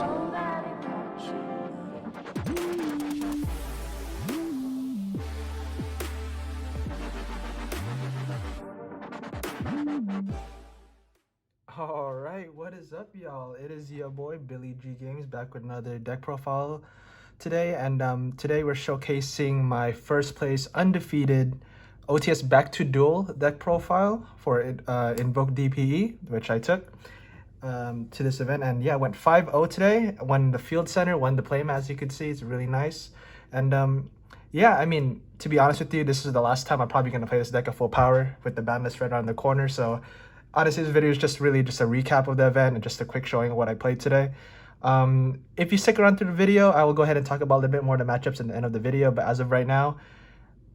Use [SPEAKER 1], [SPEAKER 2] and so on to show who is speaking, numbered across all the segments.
[SPEAKER 1] Alright, what is up, y'all? It is your boy Billy G Games back with another deck profile today, and today we're showcasing my first place undefeated OTS back to duel deck profile for Invoked Dpe, which I took to this event. And yeah, I went 5-0 today. Won the field center, won the play mat, as you can see. It's really nice. And yeah, I mean, to be honest with you, this is the last time I'm probably going to play this deck at full power with the ban list right around the corner. So honestly, this video is just really just a recap of the event and just a quick showing of what I played today. If you stick around through the video, I will go ahead and talk about a little bit more of the matchups at the end of the video. But as of right now,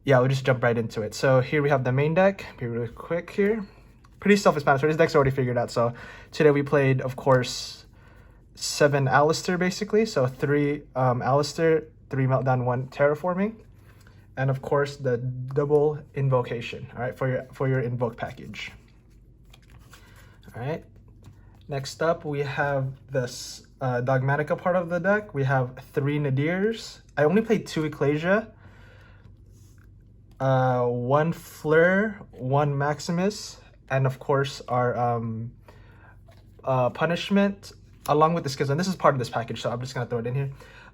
[SPEAKER 1] yeah, we'll just jump right into it. So here we have the main deck. Be really quick here. Pretty self-explanatory. This deck's already figured out. So today we played, of course, 7 Alistair basically. So 3 Alistair, 3 Meltdown, 1 Terraforming. And of course the double invocation, all right, for your invoke package. All right, next up we have this Dogmatica part of the deck. We have 3 Nadirs. I only played 2 Ecclesia, 1 Fleur, 1 Maximus, and of course our punishment along with the skills. And this is part of this package, so I'm just gonna throw it in here.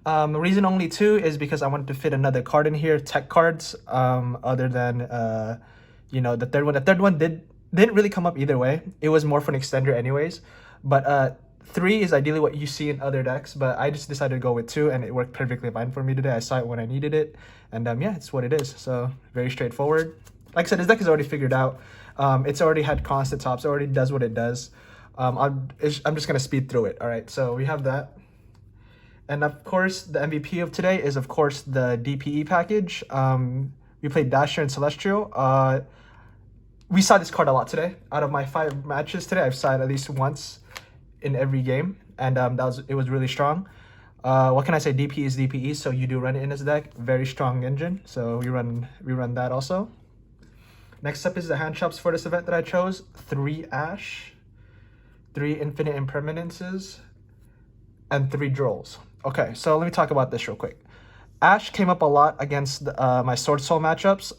[SPEAKER 1] The reason only 2 is because I wanted to fit another card in here, tech cards, other than you know, the third one. The third one didn't really come up either way. It was more for an extender anyways. But 3 is ideally what you see in other decks, but I just decided to go with 2 and it worked perfectly fine for me today. I saw it when I needed it, and yeah, it's what it is. So very straightforward. Like I said, this deck is already figured out. It's already had constant tops. It already does what it does. I'm just gonna speed through it. All right, so we have that. And of course, the MVP of today is of course the DPE package. We played Dasher and Celestial. We saw this card a lot today. Out of my 5 matches today, I've saw it at least once in every game, and it was really strong. What can I say? DP is DPE, so you do run it in this deck. Very strong engine, so we run that also. Next up is the hand shops for this event that I chose. 3 Ash, 3 Infinite Impermanences, and 3 Drolls. Okay, so let me talk about this real quick. Ash came up a lot against my SWORDSOUL matchups,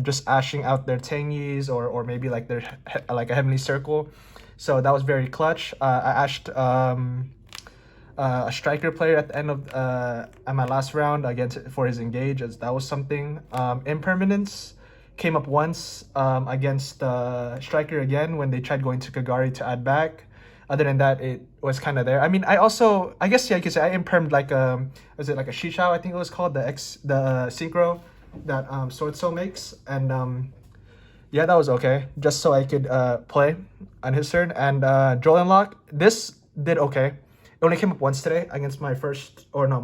[SPEAKER 1] just ashing out their TENYIs or maybe like their like a Heavenly Circle. So that was very clutch. I ashed a striker player at the end of at my last round for his engage, as that was something. Impermanence came up once against striker again when they tried going to Kagari to add back. Other than that, it was kind of there. I mean, I guess, yeah, you could say I impermed like was it like a Shishao, I think it was called, the synchro that SWORDSOUL makes. And yeah, that was okay, just so I could play on his turn. And Joel Lock, this did okay. It only came up once today against my second round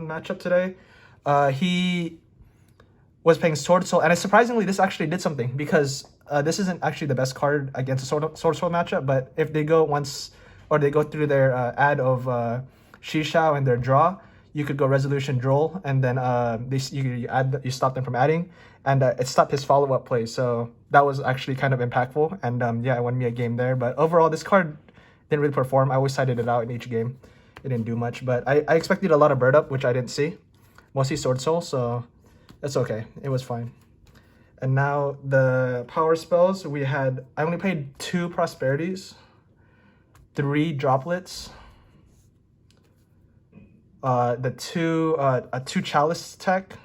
[SPEAKER 1] matchup today. He was playing SWORDSOUL, and surprisingly, this actually did something, because this isn't actually the best card against a SWORDSOUL matchup, but if they go once, or they go through their ad of Shishao and their draw, you could go Resolution Droll, and then you stop them from adding, and it stopped his follow-up play, so that was actually kind of impactful, and yeah, it won me a game there. But overall, this card didn't really perform. I always sided it out in each game. It didn't do much, but I expected a lot of bird up, which I didn't see. Mostly SWORDSOUL, so that's okay. It was fine. And now the power spells, I only played 2 Prosperities, 3 Droplets, a 2 Chalice tech,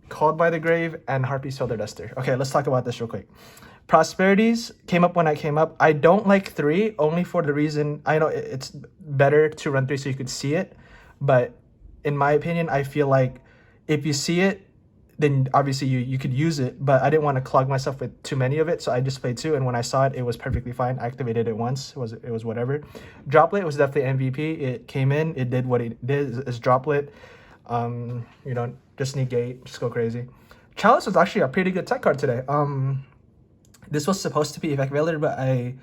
[SPEAKER 1] Called by the Grave, and Harpy's Filter Duster. Okay, let's talk about this real quick. Prosperities came up when I came up. I don't like 3, only for the reason, I know it's better to run 3 so you could see it, but in my opinion, I feel like if you see it, then obviously you could use it, but I didn't want to clog myself with too many of it, so I just played 2, and when I saw it, it was perfectly fine. I activated it once. It was whatever. Droplet was definitely MVP. It came in, it did what it did. It's Droplet. You know, just negate, just go crazy. Chalice was actually a pretty good tech card today. This was supposed to be Effect Veiler, but I,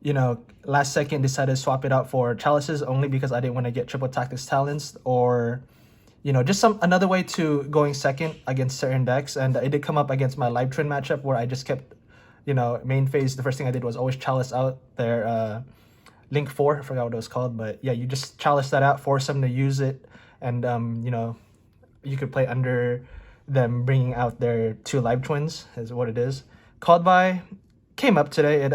[SPEAKER 1] you know, last second decided to swap it out for Chalices, only because I didn't want to get triple Tactics Talents, or you know, just another way to going second against certain decks. And it did come up against my LIVETWIN matchup, where I just kept, you know, main phase, the first thing I did was always Chalice out their Link 4, I forgot what it was called, but yeah, you just chalice that out, force them to use it, and you know, you could play under them bringing out their 2 live twins, is what it is. Called by came up today. It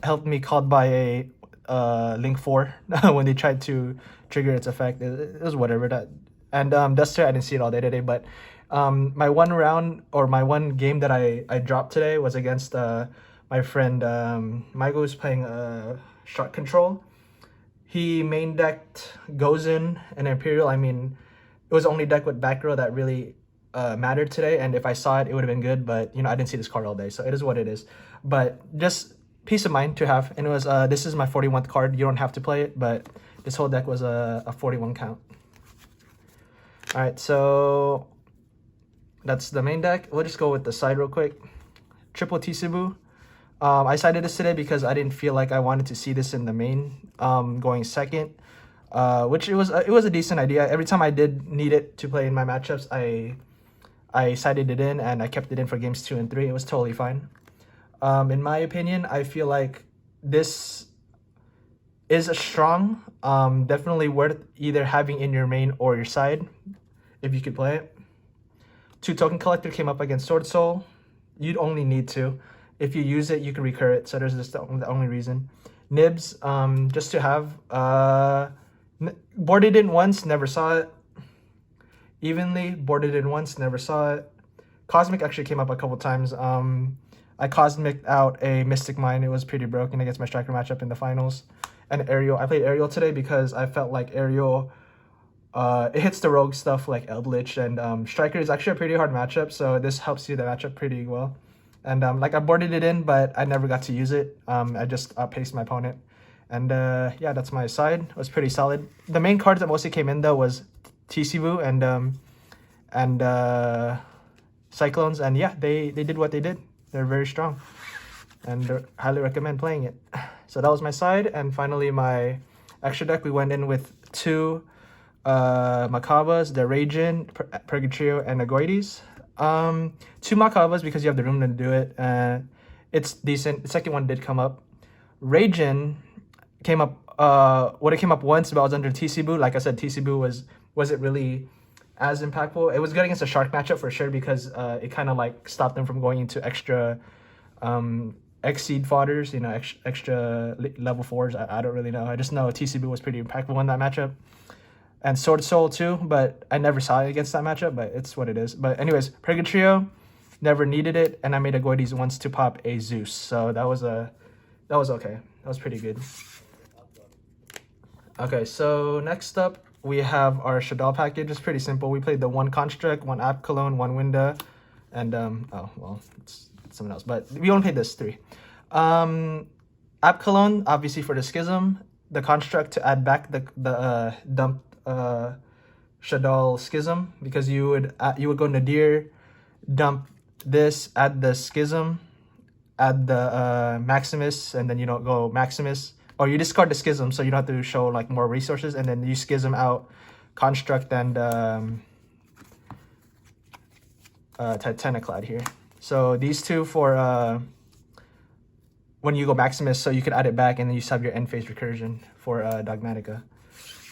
[SPEAKER 1] helped me called by a Link 4 when they tried to trigger its effect. It was whatever that. And Duster, I didn't see it all day today, but my one round or my one game that I dropped today was against my friend Michael, who's playing Shot Control. He main decked Gozen and Imperial. I mean, it was only deck with back row that really mattered today, and if I saw it, it would have been good, but you know, I didn't see this card all day, so it is what it is. But just peace of mind to have. And it was this is my 41st card. You don't have to play it, but this whole deck was a 41 count. All right, so that's the main deck. We'll just go with the side real quick. Triple Tsubu. I sided this today because I didn't feel like I wanted to see this in the main going second, which it was a decent idea. Every time I did need it to play in my matchups, I sided it in and I kept it in for games 2 and 3. It was totally fine. In my opinion, I feel like this is a strong, definitely worth either having in your main or your side if you could play it. 2 Token Collector came up against SWORDSOUL. You'd only need 2. If you use it, you can recur it, so there's just the only reason. Nibs, just to have. Boarded in once, never saw it. Evenly, boarded in once, never saw it. Cosmic actually came up a couple times. I Cosmic out a Mystic Mine. It was pretty broken against my Striker matchup in the finals. And Aerial. I played Aerial today because I felt like Aerial, it hits the rogue stuff like Eldritch, and Striker is actually a pretty hard matchup, so this helps you the matchup pretty well. And like I boarded it in, but I never got to use it. I just outpaced my opponent. And yeah, that's my side. It was pretty solid. The main cards that mostly came in though was Tsubu and Cyclones. And yeah, they did what they did. They're very strong. And highly recommend playing it. So that was my side. And finally my extra deck, we went in with 2 Macabas, the Ragin, Purgatrio, and Agoides. 2 Macabas because you have the room to do it. It's decent. The second one did come up. Ragin came up, would have came up once, but I was under Tsubu. Like I said, Tsubu wasn't really as impactful. It was good against a Shark matchup for sure because it kind of like stopped them from going into extra Exceed fodders, you know, extra level 4s. I don't really know. I just know Tsubu was pretty impactful in that matchup. And SWORDSOUL too, but I never saw it against that matchup, but it's what it is. But anyways, Purgatrio, never needed it, and I made Agoides once to pop a Zeus. So that was okay. That was pretty good. Okay, so next up we have our Shadal package. It's pretty simple. We played the 1 Construct, 1 App Cologne, 1 Winda, and oh well, it's something else. But we only played this 3. App Cologne, obviously for the Schism. The Construct to add back the dump Shadal Schism, because you would go Nadir, dump this, add the Schism, add the Maximus, and then you don't go Maximus, or you discard the Schism so you don't have to show like more resources, and then you Schism out Construct and Titanic here. So these 2 for when you go Maximus, so you can add it back, and then you just have your end phase recursion for Dogmatica.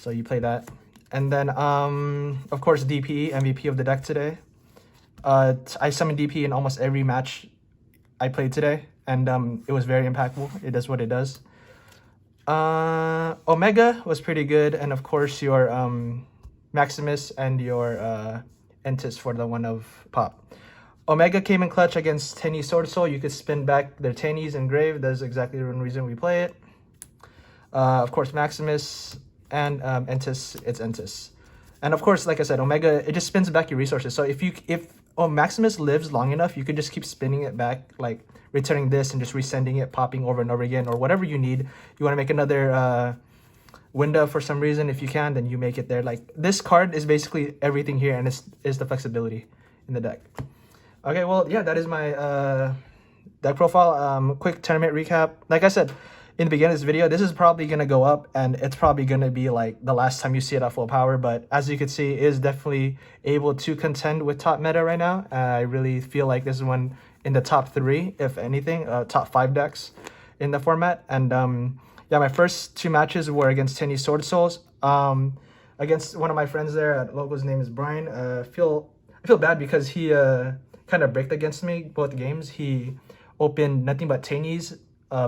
[SPEAKER 1] So you play that. And then, of course, DPE, MVP of the deck today. I summoned DPE in almost every match I played today, and it was very impactful. It does what it does. Omega was pretty good, and of course your Maximus and your Entis for the 1 of Pop. Omega came in clutch against TENYI SWORDSOUL. You could spin back their TENYIs in grave. That's exactly the reason we play it. Of course, Maximus and Entis, it's Entis. And of course, like I said, Omega, it just spins back your resources. So if Maximus lives long enough, you can just keep spinning it back, like returning this and just resending it, popping over and over again, or whatever you need. You want to make another window for some reason, if you can, then you make it there. Like, this card is basically everything here, and it's the flexibility in the deck. Okay, well, yeah, that is my deck profile. Quick tournament recap. Like I said in the beginning of this video, this is probably going to go up, and it's probably going to be like the last time you see it at full power. But as you can see, it is definitely able to contend with top meta right now. I really feel like this is one in the top 3, if anything, top 5 decks in the format. And yeah, my first 2 matches were against TENYI SWORDSOUL. Against one of my friends there at local, his name is Brian. I feel bad because he kind of bricked against me both games. He opened nothing but TENYIs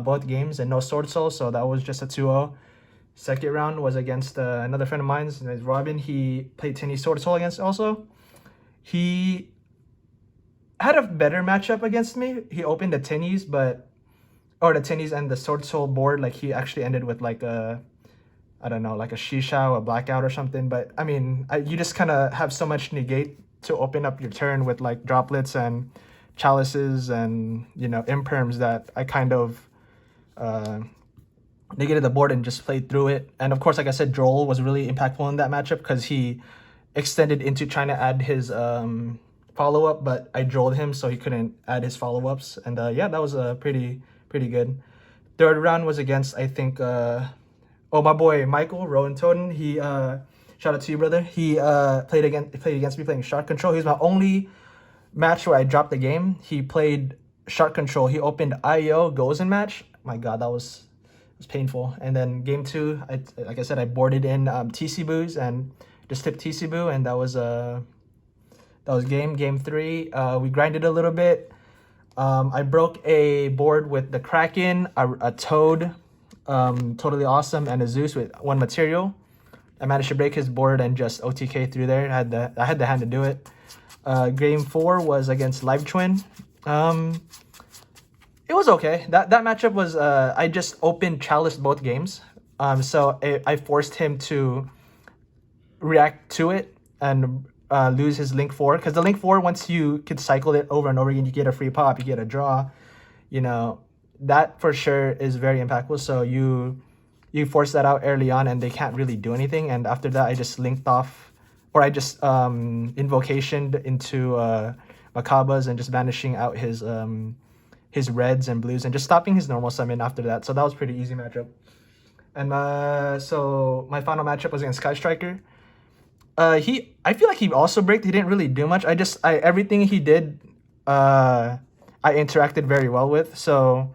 [SPEAKER 1] both games and no SWORDSOUL, so that was just a 2-0. Second round was against another friend of mine, his name is Robin. He played TENYI SWORDSOUL against also. He had a better matchup against me. He opened the TENYIs, or the TENYIs and the SWORDSOUL board, like he actually ended with like a, I don't know, like a shisha or a blackout or something. But I mean, you just kind of have so much negate to open up your turn with like droplets and chalices and, you know, imperms that I kind of negated the board and just played through it. And of course, like I said, Duel was really impactful in that matchup because he extended into trying to add his follow-up, but I Dueled him so he couldn't add his follow-ups. And yeah, that was pretty good. Third round was against, I think, my boy Michael Rowan Toden. He shout out to you, brother. He played against me playing Shark Control. He was my only match where I dropped the game. He played Shark Control. He opened IO Gozen match. My God, that was painful. And then game 2, like I said, I boarded in TC Boos and just tipped TC Boo, and that was game 3. We grinded a little bit. I broke a board with the Kraken, a Toad, totally awesome, and a Zeus with 1 material. I managed to break his board and just OTK through there. I had the hand to do it. Game 4 was against LIVETWIN. It was okay. That matchup was I just opened Chalice both games. So I forced him to react to it and lose his Link 4, because the Link 4, once you could cycle it over and over again, you get a free pop, you get a draw, you know, that for sure is very impactful. So you force that out early on and they can't really do anything. And after that, I just linked off, or I just invocationed into Macabas and just banishing out his reds and blues and just stopping his normal summon after that. So that was pretty easy matchup. And so my final matchup was against SKYSTRIKER. I feel like he also bricked. He didn't really do much. Everything he did, I interacted very well with. So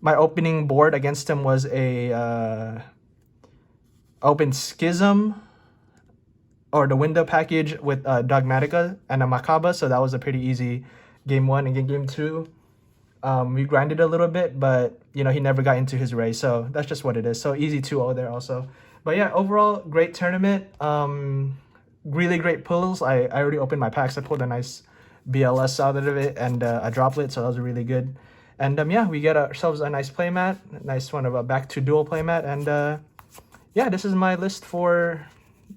[SPEAKER 1] my opening board against him was a open Schism, or the window package with Dogmatica and a Macaba. So that was a pretty easy game 1. And game 2, we grinded a little bit, but you know, he never got into his race. So that's just what it is. So easy 2-0 there also. But yeah, overall, great tournament. Really great pulls. I already opened my packs. I pulled a nice BLS out of it and a droplet, so that was really good. And yeah, we get ourselves a nice playmat, nice one of a back to Duel playmat. And yeah, this is my list for,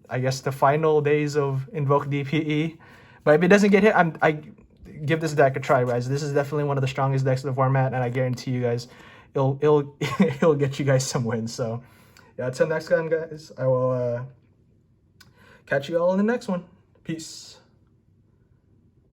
[SPEAKER 1] I guess, the final days of Invoked Dpe. But if it doesn't get hit, I give this deck a try, guys. This is definitely one of the strongest decks of the format, and I guarantee you guys, it'll get you guys some wins. So yeah, until next time, guys, I will catch you all in the next one. Peace.